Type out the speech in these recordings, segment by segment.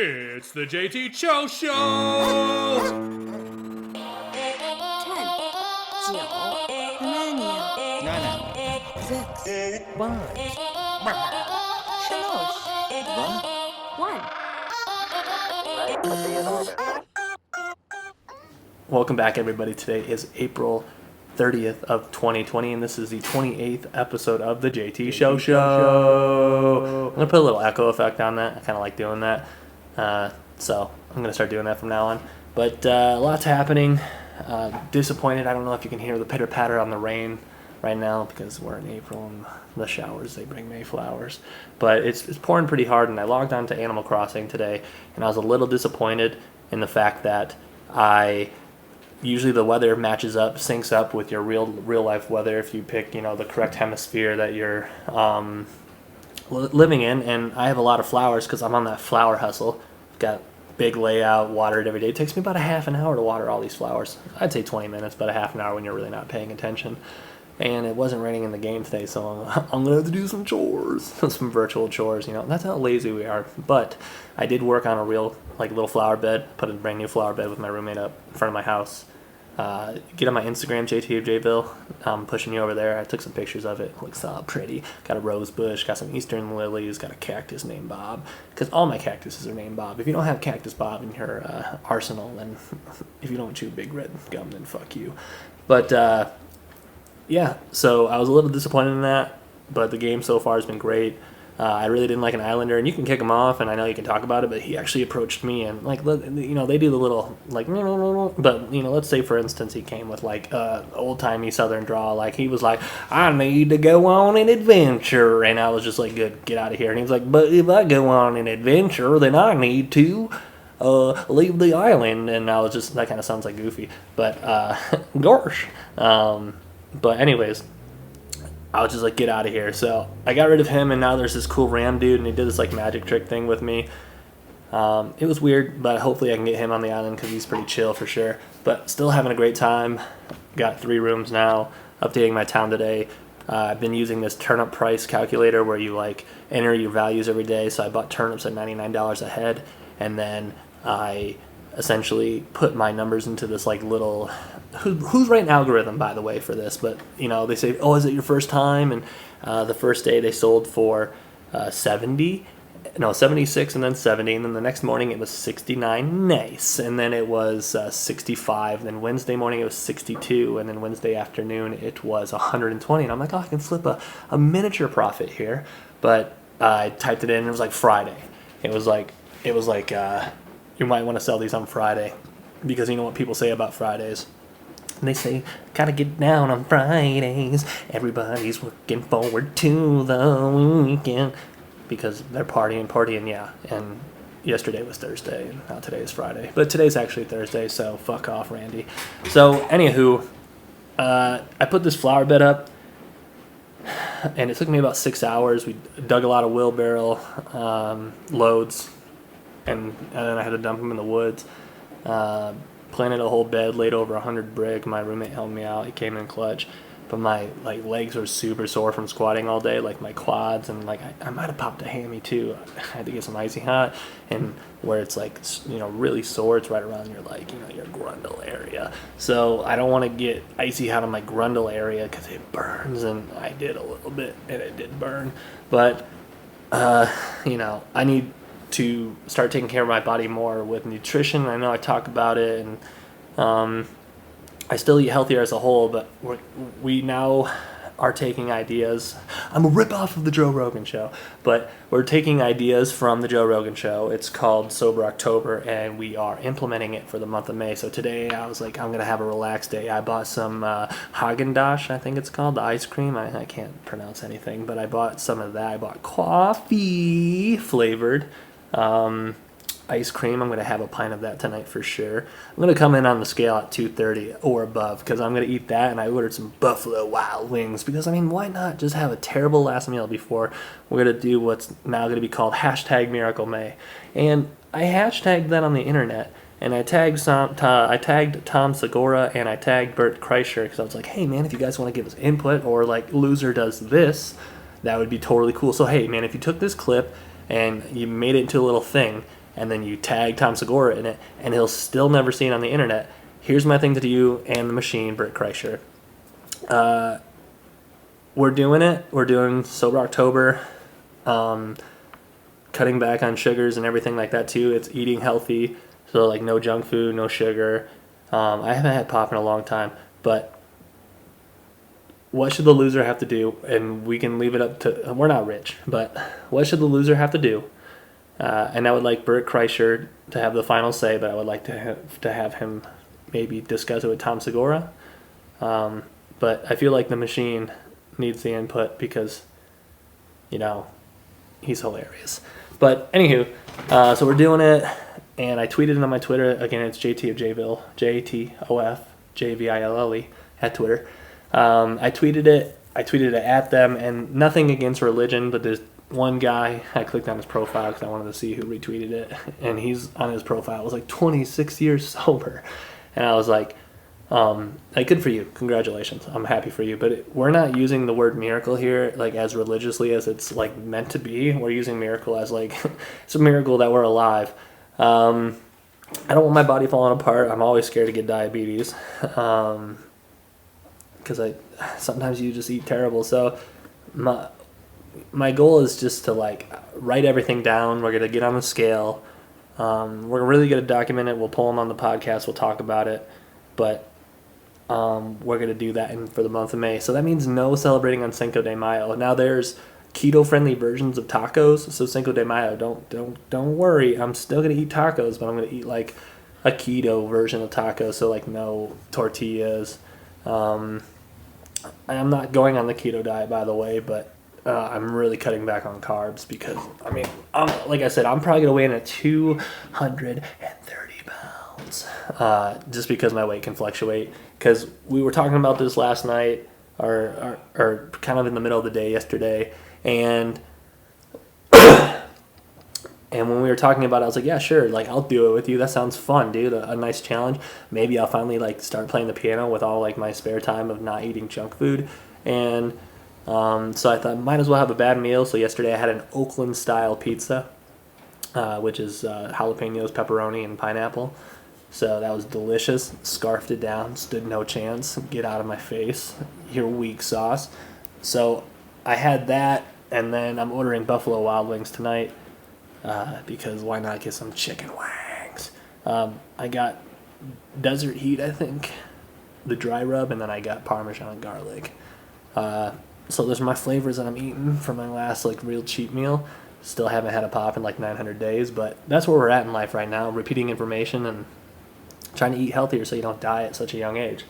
It's the JT Cho Show! 10, 9, 6, 5, 4, Welcome back, everybody. Today is April 30th of 2020, and this is the 28th episode of the JT Show. I'm going to put a little echo effect on that. I kind of like doing that. So I'm going to start doing that from now on. But lots happening. Disappointed. I don't know if you can hear the pitter-patter on the rain right now because we're in April and the showers, they bring Mayflowers. But it's pouring pretty hard, and I logged on to Animal Crossing today, and I was a little disappointed in the fact that usually the weather matches up, syncs up with your real life weather if you pick, the correct hemisphere that you're living in. And I have a lot of flowers because I'm on that flower hustle. Got big layout, watered every day. It takes me about a half an hour to water all these flowers. I'd say 20 minutes, but a half an hour when you're really not paying attention. And it wasn't raining in the game today, so I'm going to have to do some chores, some virtual chores, That's how lazy we are. But I did work on a real, little flower bed, put a brand new flower bed with my roommate up in front of my house. Get on my Instagram, JTJBill. I'm pushing you over there. I took some pictures of it. It looks pretty. Got a rose bush, got some eastern lilies, got a cactus named Bob. Because all my cactuses are named Bob. If you don't have Cactus Bob in your arsenal, then if you don't chew big red gum, then fuck you. But yeah, so I was a little disappointed in that, but the game so far has been great. I really didn't like an Islander, and you can kick him off, and I know you can talk about it, but he actually approached me, and they do the little but let's say for instance he came with old timey Southern drawl, he was like, I need to go on an adventure, and I was just like, good, get out of here, and he was like, but if I go on an adventure, then I need to leave the island, and I was just, that kind of sounds like Goofy, but gosh, but anyways. I was just like, get out of here. So I got rid of him, and now there's this cool ram dude, and he did this magic trick thing with me. It was weird, but hopefully I can get him on the island because he's pretty chill for sure. But still having a great time. Got 3 rooms now. Updating my town today. I've been using this turnip price calculator where you enter your values every day. So I bought turnips at $99 a head, and then I essentially put my numbers into this little who's writing algorithm, by the way, for this, but they say, oh, is it your first time? And the first day they sold for 76 and then 70, and then the next morning it was 69, nice, and then it was 65, then Wednesday morning it was 62, and then Wednesday afternoon it was 120, and I'm like, oh, I can flip a miniature profit here. But I typed it in, and it was Friday. It was like you might want to sell these on Friday, because you know what people say about Fridays. And they say, gotta get down on Fridays. Everybody's looking forward to the weekend. Because they're partying, yeah. And yesterday was Thursday, and now today is Friday. But today's actually Thursday, so fuck off, Randy. So, anywho, I put this flower bed up, and it took me about 6 hours. We dug a lot of wheelbarrow loads, and then I had to dump them in the woods. Planted a whole bed, laid over 100 brick. My roommate helped me out. He came in clutch. But my legs were super sore from squatting all day, my quads, and I might have popped a hammy too. I had to get some icy hot, and where it's really sore, it's right around your your grundle area. So I don't want to get icy hot on my grundle area because it burns, and I did a little bit, and it did burn. But I need to start taking care of my body more with nutrition. I know I talk about it, and I still eat healthier as a whole, but we now are taking ideas. I'm a ripoff of the Joe Rogan Show, but we're taking ideas from the Joe Rogan Show. It's called Sober October, and we are implementing it for the month of May. So today I was like, I'm going to have a relaxed day. I bought some Haagen-Dazs, I think it's called, the ice cream. I can't pronounce anything, but I bought some of that. I bought coffee flavored ice cream. I'm going to have a pint of that tonight for sure. I'm going to come in on the scale at 230 or above because I'm going to eat that, and I ordered some Buffalo Wild Wings because, why not just have a terrible last meal before we're going to do what's now going to be called #MiracleMay. And I hashtagged that on the internet, and I tagged Tom Segura, and I tagged Bert Kreischer because I was like, hey man, if you guys want to give us input, or loser does this, that would be totally cool. So hey man, if you took this clip and you made it into a little thing, and then you tag Tom Segura in it, and he'll still never see it on the internet. Here's my thing to you and the machine, Bert Kreischer. We're doing it. We're doing Sober October, cutting back on sugars and everything like that too. It's eating healthy, so like no junk food, no sugar. I haven't had pop in a long time, but what should the loser have to do? And we can leave it up to, we're not rich, but what should the loser have to do? And I would like Bert Kreischer to have the final say, but I would like to have him maybe discuss it with Tom Segura. But I feel like the machine needs the input because, he's hilarious. But anywho, so we're doing it, and I tweeted it on my Twitter. Again, it's JT of Jville, JTOF, JVILLE at Twitter. I tweeted it at them, and nothing against religion, but there's one guy, I clicked on his profile because I wanted to see who retweeted it, and he's on his profile, it was like 26 years sober, and I was like, good for you, congratulations, I'm happy for you, but we're not using the word miracle here like as religiously as it's like meant to be. We're using miracle as like it's a miracle that we're alive. I don't want my body falling apart. I'm always scared to get diabetes, because sometimes you just eat terrible. So my goal is just to like write everything down. We're gonna get on the scale. We're really gonna document it. We'll pull them on the podcast. We'll talk about it, but we're going to do that for the month of May. So that means no celebrating on Cinco de Mayo. Now there's keto-friendly versions of tacos. So Cinco de Mayo, don't worry. I'm still going to eat tacos, but I'm going to eat like a keto version of tacos. So like no tortillas. I'm not going on the keto diet, by the way, but I'm really cutting back on carbs because, like I said, I'm probably going to weigh in at 230 pounds just because my weight can fluctuate. Because we were talking about this last night, or kind of in the middle of the day yesterday, and when we were talking about it, I was like, yeah, sure, like I'll do it with you. That sounds fun, dude. A nice challenge. Maybe I'll finally like start playing the piano with all like my spare time of not eating junk food. And so I thought might as well have a bad meal. So yesterday I had an Oakland style pizza, which is jalapenos, pepperoni, and pineapple. So that was delicious. Scarfed it down. Stood no chance. Get out of my face. Your weak sauce. So I had that, and then I'm ordering Buffalo Wild Wings tonight because why not get some chicken wings? I got Desert Heat, I think, the dry rub, and then I got Parmesan garlic. So those are my flavors that I'm eating for my last like real cheap meal. Still haven't had a pop in like 900 days, but that's where we're at in life right now. Repeating information and trying to eat healthier so you don't die at such a young age.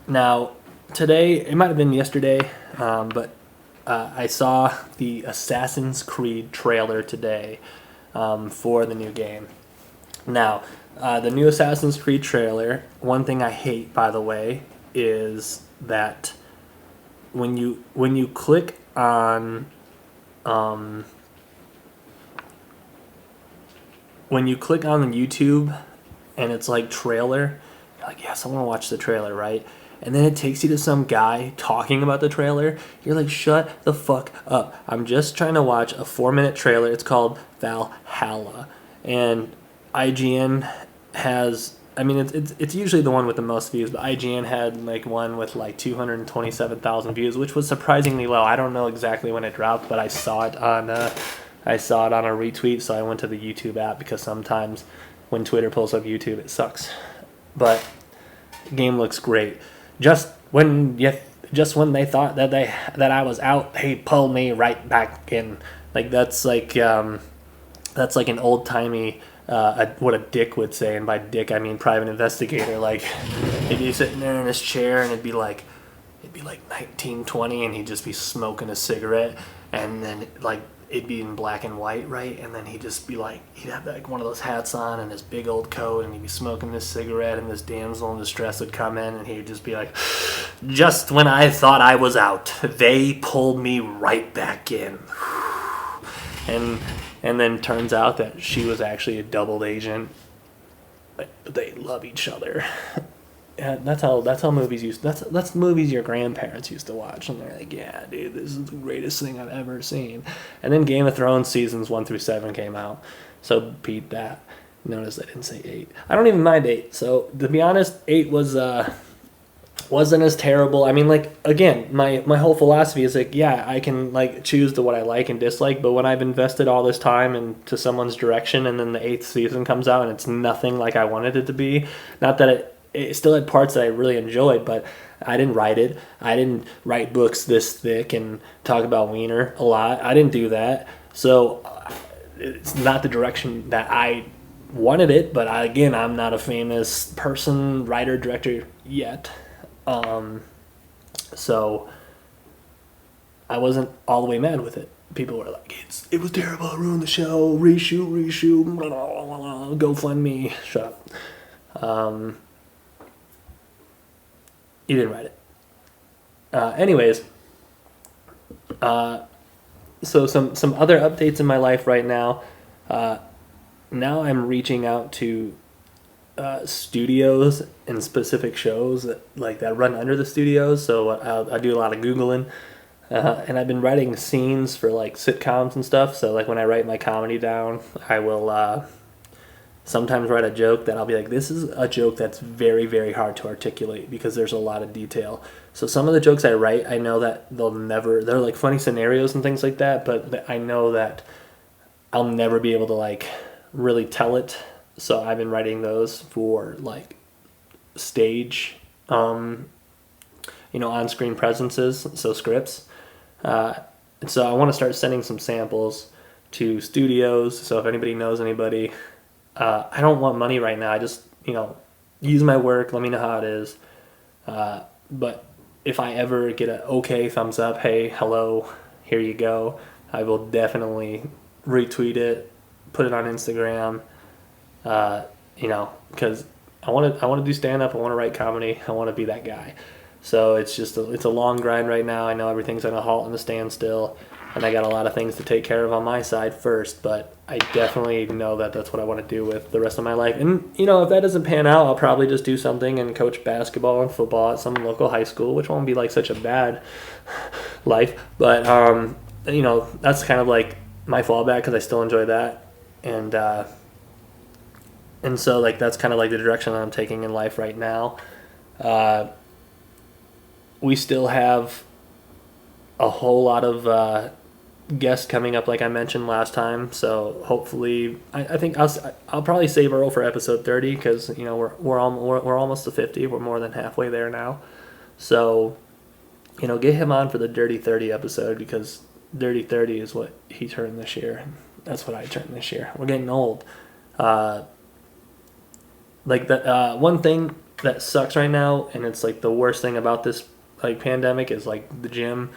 Now, today, it might have been yesterday, but I saw the Assassin's Creed trailer today for the new game. Now, the new Assassin's Creed trailer, one thing I hate, by the way, is that when you click on when you click on YouTube and it's like trailer, you're like, yes, I want to watch the trailer, right? And then it takes you to some guy talking about the trailer. You're like, shut the fuck up. I'm just trying to watch a 4-minute trailer. It's called Valhalla. And IGN has, it's usually the one with the most views, but IGN had like one with like 227,000 views, which was surprisingly low. I don't know exactly when it dropped, but I saw it on a retweet, so I went to the YouTube app because sometimes when Twitter pulls up YouTube, it sucks. But the game looks great. Just when they thought that I was out, they pulled me right back in. Like that's like an old timey what a dick would say, and by dick I mean private investigator. Like he'd be sitting there in his chair, and it'd be like 1920, and he'd just be smoking a cigarette, and then like it'd be in black and white, right? And then he'd just be like, he'd have like one of those hats on and his big old coat, and he'd be smoking this cigarette, and this damsel in distress would come in, and he'd just be like, just when I thought I was out, they pulled me right back in. And then turns out that she was actually a double agent. They love each other. Yeah, that's how movies used. That's movies your grandparents used to watch, and they're like, yeah, dude, this is the greatest thing I've ever seen. And then Game of Thrones seasons 1 through 7 came out, so beat that. Notice I didn't say 8. I don't even mind 8. So to be honest, 8 wasn't as terrible. I mean, like, again, my whole philosophy is like, yeah, I can like choose to what I like and dislike, but when I've invested all this time into someone's direction, and then the 8th season comes out and it's nothing like I wanted it to be, not that it still had parts that I really enjoyed, but I didn't write it. I didn't write books this thick and talk about Wiener a lot. I didn't do that. So it's not the direction that I wanted it, but I'm not a famous person, writer, director yet. So I wasn't all the way mad with it. People were like, it was terrible, it ruined the show, reshoot, blah, blah, blah, blah, go fund me. Shut up. You didn't write it. Anyways, so some other updates in my life right now. Now I'm reaching out to studios and specific shows that run under the studios. So I do a lot of Googling, and I've been writing scenes for like sitcoms and stuff. So like when I write my comedy down, I will sometimes write a joke that I'll be like, this is a joke that's very, very hard to articulate because there's a lot of detail. So some of the jokes I write, I know that they're like funny scenarios and things like that, but I know that I'll never be able to like really tell it. So I've been writing those for like stage, on-screen presences, so scripts. And so I want to start sending some samples to studios. So if anybody knows anybody, I don't want money right now. I just, use my work. Let me know how it is. But if I ever get a okay thumbs up, hey, hello, here you go, I will definitely retweet it, put it on Instagram. Because I want to do stand up. I want to write comedy. I want to be that guy. So it's a long grind right now. I know everything's on a halt and a standstill, and I got a lot of things to take care of on my side first, but I definitely know that that's what I want to do with the rest of my life. And, if that doesn't pan out, I'll probably just do something and coach basketball and football at some local high school, which won't be like such a bad life. But, that's kind of like my fallback because I still enjoy that. And so like that's kind of like the direction that I'm taking in life right now. We still have a whole lot of guests coming up, like I mentioned last time. So hopefully, I think I'll probably save Earl for episode 30 because we're almost to 50. We're more than halfway there now. So get him on for the Dirty 30 episode because Dirty 30 is what he turned this year. That's what I turned this year. We're getting old. One thing that sucks right now, and it's like the worst thing about this like pandemic is like the gym.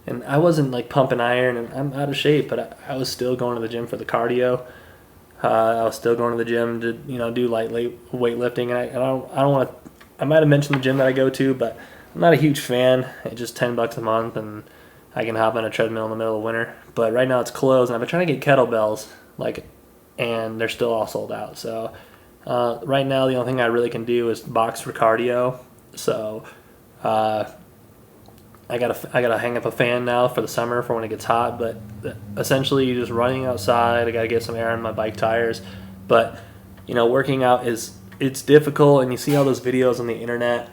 And I wasn't like pumping iron, and I'm out of shape, but I was still going to the gym for the cardio. I was still going to the gym to do light weightlifting, and I don't want to. I might have mentioned the gym that I go to, but I'm not a huge fan. It's just $10 a month, and I can hop on a treadmill in the middle of winter. But right now it's closed, and I've been trying to get kettlebells, and they're still all sold out. So right now the only thing I really can do is box for cardio. So I gotta hang up a fan now for the summer for when it gets hot. But essentially, you're just running outside. I gotta get some air on my bike tires. But working out it's difficult, and you see all those videos on the internet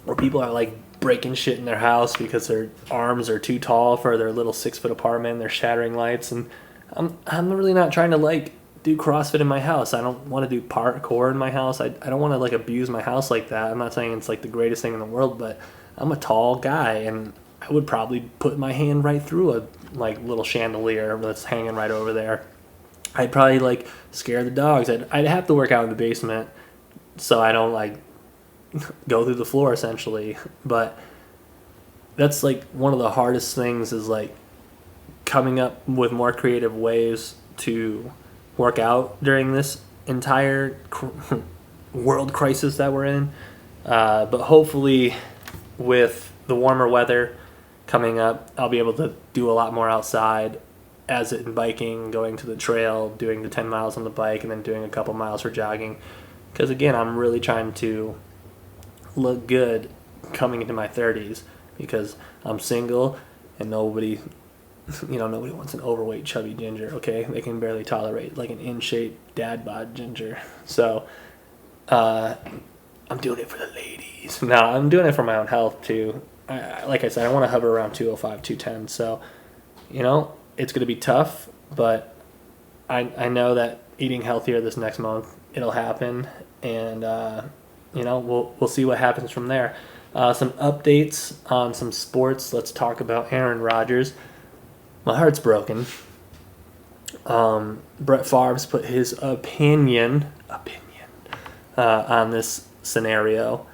where people are like breaking shit in their house because their arms are too tall for their little 6-foot apartment. They're shattering lights, and I'm really not trying to like do CrossFit in my house. I don't want to do parkour in my house. I don't want to like abuse my house like that. I'm not saying it's like the greatest thing in the world, but I'm a tall guy, and I would probably put my hand right through a like little chandelier that's hanging right over there. I'd probably like scare the dogs. I'd have to work out in the basement so I don't like go through the floor essentially. But that's like one of the hardest things is like coming up with more creative ways to work out during this entire world crisis that we're in. But hopefully with the warmer weather coming up, I'll be able to do a lot more outside as in biking, going to the trail, doing the 10 miles on the bike, and then doing a couple miles for jogging. Because again, I'm really trying to look good coming into my 30s because I'm single and nobody wants an overweight chubby ginger. Okay, they can barely tolerate like an in shape dad bod ginger. So I'm doing it for the ladies. No, I'm doing it for my own health too. Like I said, I want to hover around 205, 210. So it's going to be tough, but I know that eating healthier this next month, it'll happen, and we'll see what happens from there. Some updates on some sports. Let's talk about Aaron Rodgers. My heart's broken. Brett Favre's put his opinion on this scenario,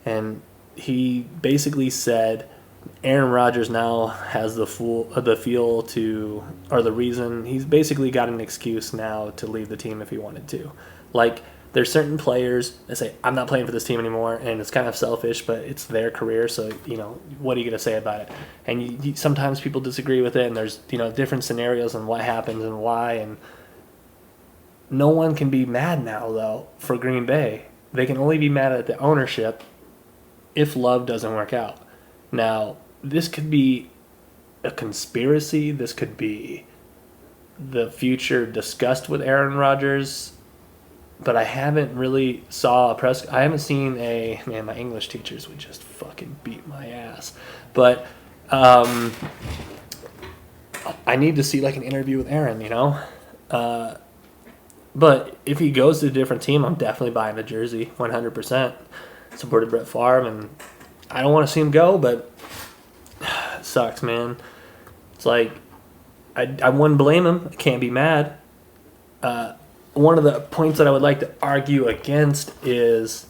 and he basically said Aaron Rodgers now has the feel to, or the reason, he's basically got an excuse now to leave the team if he wanted to. Like, there's certain players that say, I'm not playing for this team anymore, and it's kind of selfish, but it's their career, so, what are you going to say about it? And sometimes people disagree with it, and there's, different scenarios on what happens and why, and no one can be mad now, though, for Green Bay. They can only be mad at the ownership if Love doesn't work out. Now, this could be a conspiracy. This could be the future discussed with Aaron Rodgers, but I haven't really I haven't seen my English teachers would just fucking beat my ass. But I need to see like an interview with Aaron, But if he goes to a different team, I'm definitely buying the jersey, 100%. Supported Brett Favre, and I don't want to see him go, but it sucks, man. It's like, I wouldn't blame him. I can't be mad. One of the points that I would like to argue against is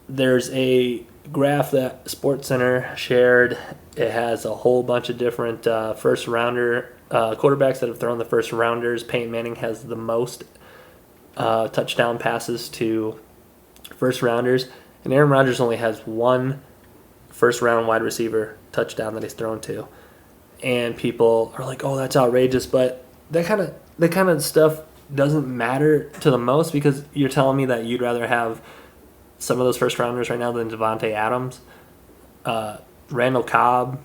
there's a graph that SportsCenter shared. It has a whole bunch of different first-rounder quarterbacks that have thrown the first rounders. Peyton Manning has the most touchdown passes to first rounders, and Aaron Rodgers only has one first round wide receiver touchdown that he's thrown to. And people are like, "Oh, that's outrageous," but that kind of stuff doesn't matter to the most, because you're telling me that you'd rather have some of those first rounders right now than Devontae Adams, Randall Cobb,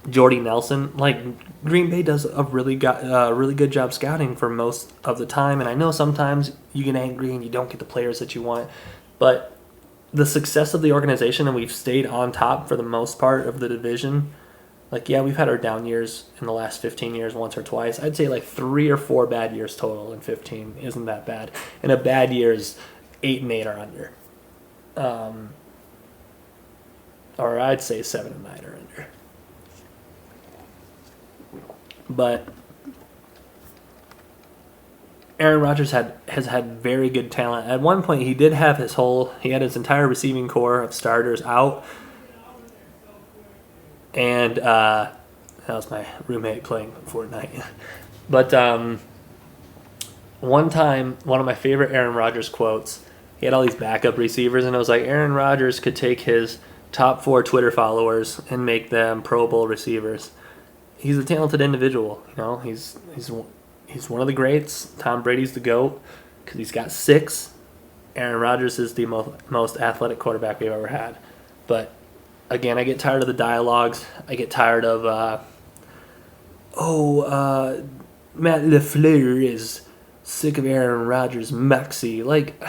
Jordy Nelson. Like, Green Bay does a really good job scouting for most of the time, and I know sometimes you get angry and you don't get the players that you want, but the success of the organization, and we've stayed on top for the most part of the division. Like, yeah, we've had our down years in the last 15 years once or twice. I'd say like 3 or 4 bad years total in 15 isn't that bad, and a bad year is 8-8 or under, or I'd say 7-9 or under. But Aaron Rodgers has had very good talent. At one point, he had his entire receiving core of starters out, and that was my roommate playing Fortnite. But one time, one of my favorite Aaron Rodgers quotes, he had all these backup receivers, and it was like Aaron Rodgers could take his top 4 Twitter followers and make them Pro Bowl receivers. He's a talented individual, He's one of the greats. Tom Brady's the GOAT because he's got 6. Aaron Rodgers is the most athletic quarterback we've ever had. But again, I get tired of the dialogues. I get tired of, Matt LaFleur is sick of Aaron Rodgers' Maxi. Like,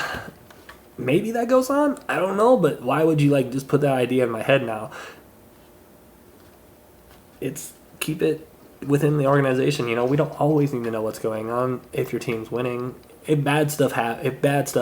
maybe that goes on. I don't know, but why would you just put that idea in my head now? Keep it within the organization. We don't always need to know what's going on if your team's winning. If bad stuff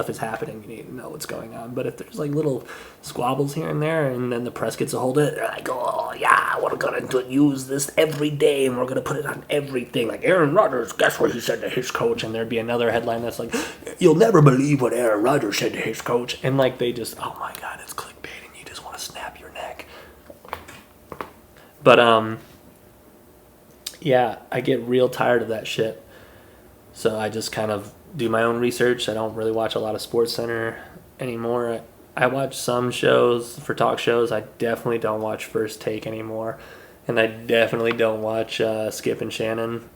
is happening, you need to know what's going on. But if there's little squabbles here and there, and then the press gets a hold of it, they're like, "Oh yeah, we're gonna use this every day, and we're gonna put it on everything." Like, Aaron Rodgers, guess what he said to his coach? And there'd be another headline that's like, "You'll never believe what Aaron Rodgers said to his coach." And they just, oh my god, it's clickbait, and you just want to snap your neck. But yeah, I get real tired of that shit. So I just kind of do my own research. I don't really watch a lot of SportsCenter anymore. I watch some shows for talk shows. I definitely don't watch First Take anymore. And I definitely don't watch Skip and Shannon.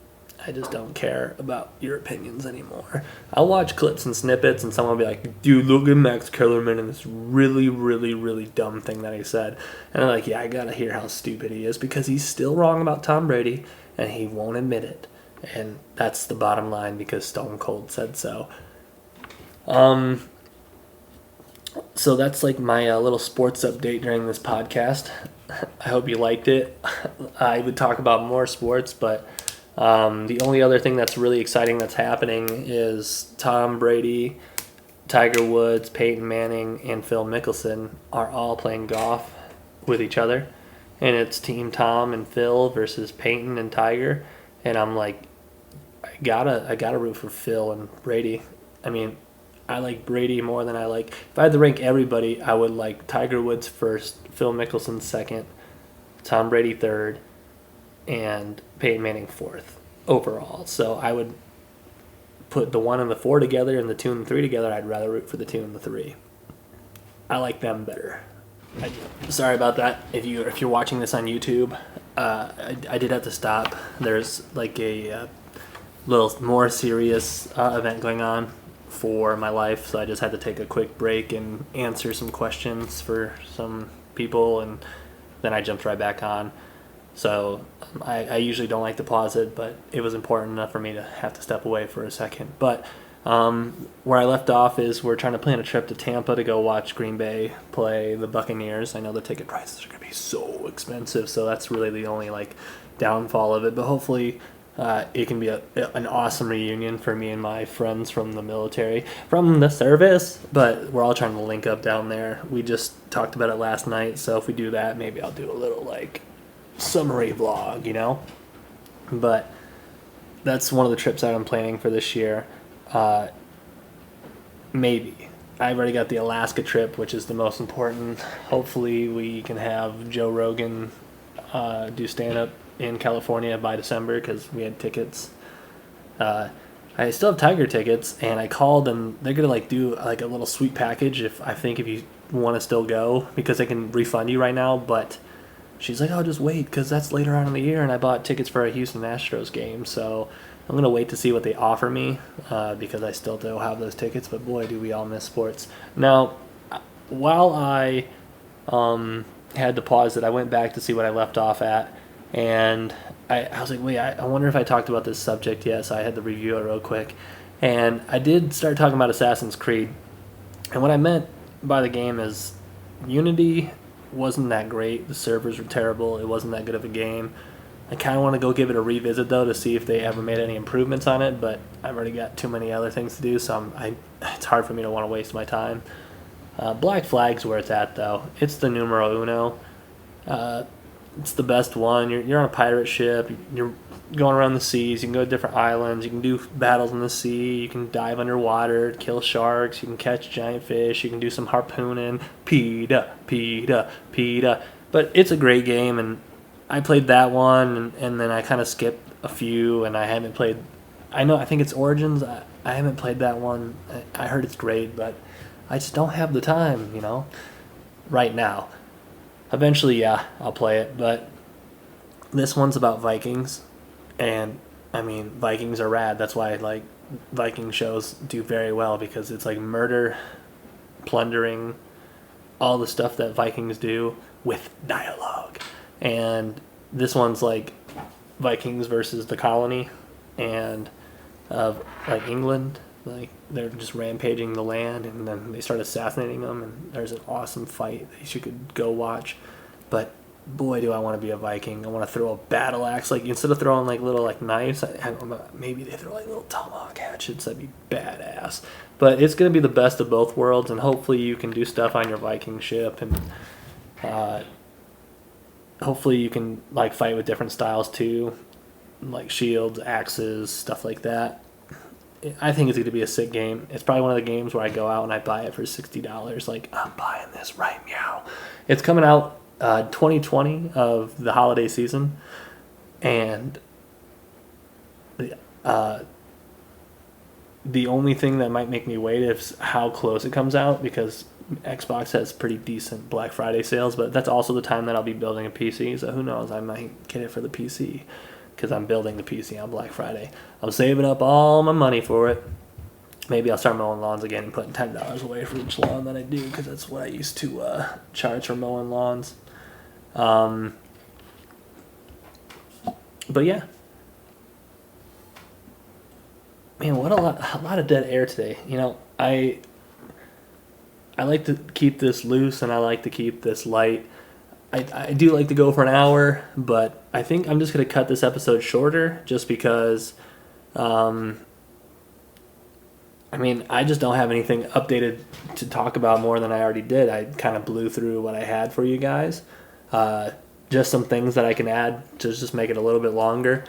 I just don't care about your opinions anymore. I'll watch clips and snippets, and someone will be like, dude, look at Max Kellerman and this really, really, really dumb thing that he said. And I'm like, yeah, I gotta hear how stupid he is because he's still wrong about Tom Brady, and he won't admit it. And that's the bottom line because Stone Cold said so. So that's like my little sports update during this podcast. I hope you liked it. I would talk about more sports, but the only other thing that's really exciting that's happening is Tom Brady, Tiger Woods, Peyton Manning, and Phil Mickelson are all playing golf with each other. And it's Team Tom and Phil versus Peyton and Tiger. And I'm like, I gotta root for Phil and Brady. I mean, I like Brady more than I like. If I had to rank everybody, I would like Tiger Woods first, Phil Mickelson second, Tom Brady third, and Peyton Manning fourth overall. So I would put the 1 and the 4 together and the 2 and the 3 together. I'd rather root for the 2 and the 3. I like them better. Sorry about that. If you're watching this on YouTube, I did have to stop. There's like a little more serious event going on for my life, so I just had to take a quick break and answer some questions for some people, and then I jumped right back on. So I usually don't like to pause it, but it was important enough for me to have to step away for a second. But where I left off is we're trying to plan a trip to Tampa to go watch Green Bay play the Buccaneers. I know the ticket prices are going to be so expensive, so that's really the only like downfall of it. But hopefully it can be an awesome reunion for me and my friends from the military, from the service. But we're all trying to link up down there. We just talked about it last night, so if we do that, maybe I'll do a little like summary vlog, you know. But that's one of the trips that I'm planning for this year. Maybe I've already got the Alaska trip, which is the most important. Hopefully we can have Joe Rogan do stand-up in California by December because we had tickets. I still have Tiger tickets, and I called, and they're gonna like do like a little sweet package if you want to still go, because they can refund you right now. But she's like, oh, just wait, because that's later on in the year, and I bought tickets for a Houston Astros game, so I'm going to wait to see what they offer me, because I still do have those tickets, but boy, do we all miss sports. Now, while I had to pause it, I went back to see what I left off at, and I was like, wait, I wonder if I talked about this subject yet, so I had to review it real quick. And I did start talking about Assassin's Creed, and what I meant by the game is Unity wasn't that great. The servers were terrible. It wasn't that good of a game. I kind of want to go give it a revisit, though, to see if they ever made any improvements on it, but I've already got too many other things to do, so it's hard for me to want to waste my time. Black Flag's where it's at, though. It's the numero uno. It's the best one. You're on a pirate ship. You're going around the seas. You can go to different islands. You can do battles in the sea. You can dive underwater, kill sharks. You can catch giant fish. You can do some harpooning. Peta. But it's a great game, and I played that one, and then I kind of skipped a few, and I haven't played. I think it's Origins. I haven't played that one. I heard it's great, but I just don't have the time, right now. Eventually, yeah, I'll play it, but this one's about Vikings, and I mean, Vikings are rad. That's why like Viking shows do very well, because it's like murder, plundering, all the stuff that Vikings do with dialogue. And this one's like Vikings versus the colony, and like England, like they're just rampaging the land, and then they start assassinating them, and there's an awesome fight that you could go watch. But boy, do I want to be a Viking. I want to throw a battle axe, like instead of throwing like little like knives, I don't know, maybe they throw like little tomahawk hatchets. That'd be badass. But it's gonna be the best of both worlds, and hopefully you can do stuff on your Viking ship, and hopefully you can like fight with different styles too, like shields, axes, stuff like that. I think it's going to be a sick game. It's probably one of the games where I go out and I buy it for $60. Like, I'm buying this right meow. It's coming out 2020 of the holiday season, and the only thing that might make me wait is how close it comes out, because Xbox has pretty decent Black Friday sales, but that's also the time that I'll be building a PC, so who knows, I might get it for the PC. because I'm building the PC on Black Friday. I'm saving up all my money for it. Maybe I'll start mowing lawns again and putting $10 away for each lawn that I do, because that's what I used to charge for mowing lawns. But yeah. Man, what a lot of dead air today. You know, I like to keep this loose and I like to keep this light. I do like to go for an hour, but I think I'm just going to cut this episode shorter just because, I mean, I just don't have anything updated to talk about more than I already did. I kind of blew through what I had for you guys. Just some things that I can add to just make it a little bit longer.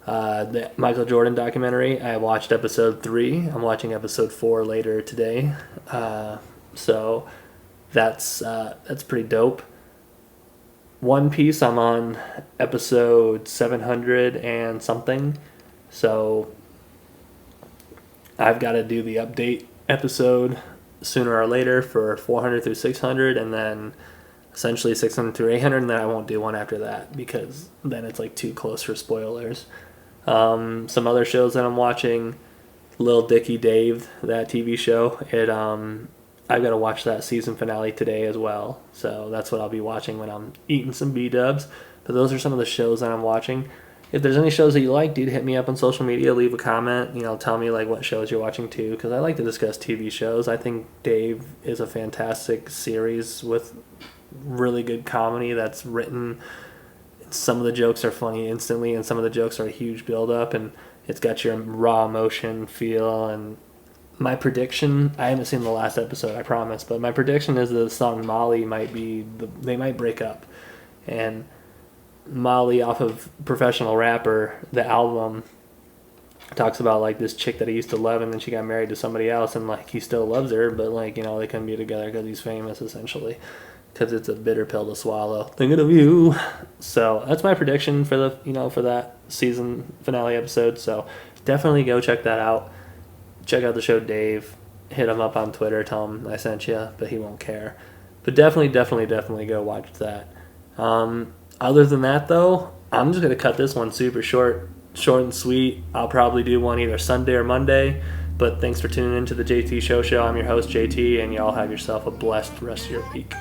The Michael Jordan documentary, I watched episode 3. I'm watching episode 4 later today. So that's pretty dope. One Piece, I'm on episode 700 and something. So I've got to do the update episode sooner or later for 400 through 600, and then essentially 600 through 800, and then I won't do one after that because then it's like too close for spoilers. Some other shows that I'm watching, Lil Dicky Dave, that TV show, I've got to watch that season finale today as well. So that's what I'll be watching when I'm eating some B-dubs. But those are some of the shows that I'm watching. If there's any shows that you like, dude, hit me up on social media, leave a comment, tell me like what shows you're watching too, because I like to discuss TV shows. I think Dave is a fantastic series with really good comedy that's written. Some of the jokes are funny instantly, and some of the jokes are a huge build-up, and it's got your raw emotion feel. And my prediction, I haven't seen the last episode, I promise, but my prediction is the song Molly they might break up. And Molly, off of Professional Rapper, the album, talks about like this chick that he used to love, and then she got married to somebody else, and like he still loves her, but like, they couldn't be together because he's famous, essentially. Because it's a bitter pill to swallow. Thinking of you. So that's my prediction for the for that season finale episode. So definitely go check that out. Check out the show Dave. Hit him up on Twitter. Tell him I sent you, but he won't care. But definitely go watch that. Other than that, though, I'm just gonna cut this one super short and sweet. I'll probably do one either Sunday or Monday. But thanks for tuning in to the JT Show. I'm your host JT, and y'all have yourself a blessed rest of your week.